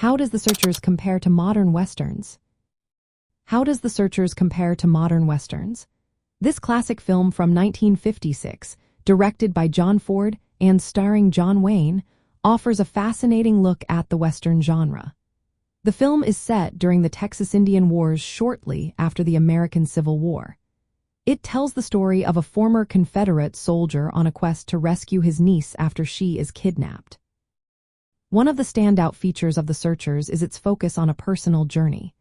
How does The Searchers compare to modern westerns? How does The Searchers compare to modern westerns? This classic film from 1956, directed by John Ford and starring John Wayne, offers a fascinating look at the western genre. The film is set during the Texas Indian Wars shortly after the American Civil War. It tells the story of a former Confederate soldier on a quest to rescue his niece after she is kidnapped. One of the standout features of The Searchers is its focus on a personal journey.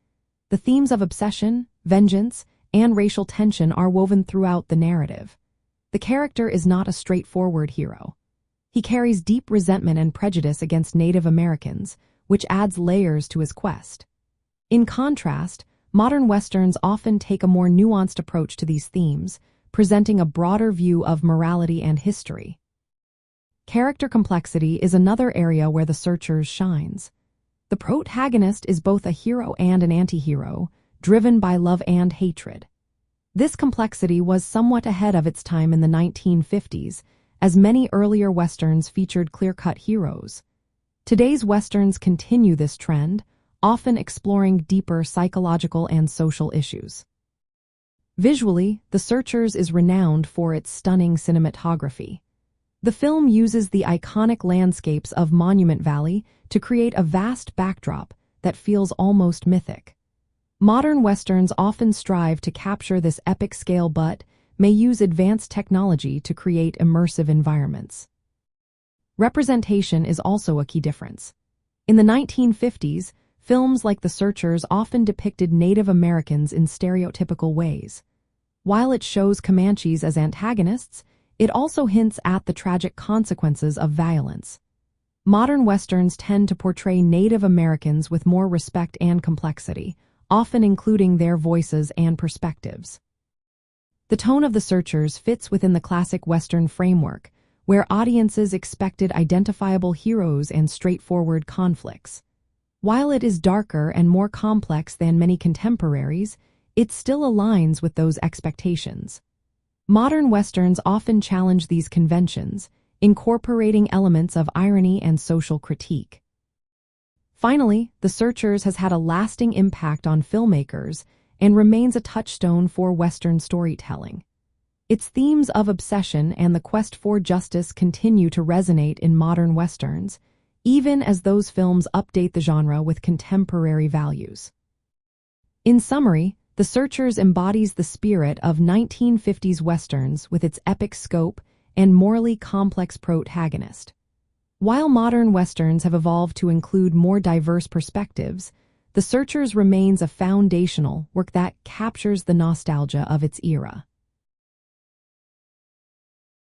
The themes of obsession, vengeance, and racial tension are woven throughout the narrative. The character is not a straightforward hero. He carries deep resentment and prejudice against Native Americans, which adds layers to his quest. In contrast, modern westerns often take a more nuanced approach to these themes, presenting a broader view of morality and history. Character complexity is another area where The Searchers shines. The protagonist is both a hero and an antihero, driven by love and hatred. This complexity was somewhat ahead of its time in the 1950s, as many earlier westerns featured clear-cut heroes. Today's westerns continue this trend, often exploring deeper psychological and social issues. Visually, The Searchers is renowned for its stunning cinematography. The film uses the iconic landscapes of Monument Valley to create a vast backdrop that feels almost mythic. Modern westerns often strive to capture this epic scale but may use advanced technology to create immersive environments. Representation is also a key difference. In the 1950s, films like The Searchers often depicted Native Americans in stereotypical ways. While it shows Comanches as antagonists, it also hints at the tragic consequences of violence. Modern westerns tend to portray Native Americans with more respect and complexity, often including their voices and perspectives. The tone of The Searchers fits within the classic western framework, where audiences expected identifiable heroes and straightforward conflicts. While it is darker and more complex than many contemporaries, it still aligns with those expectations. Modern westerns often challenge these conventions, incorporating elements of irony and social critique. Finally, The Searchers has had a lasting impact on filmmakers and remains a touchstone for Western storytelling. Its themes of obsession and the quest for justice continue to resonate in modern westerns, even as those films update the genre with contemporary values. In summary, The Searchers embodies the spirit of 1950s westerns with its epic scope and morally complex protagonist. While modern westerns have evolved to include more diverse perspectives, The Searchers remains a foundational work that captures the nostalgia of its era.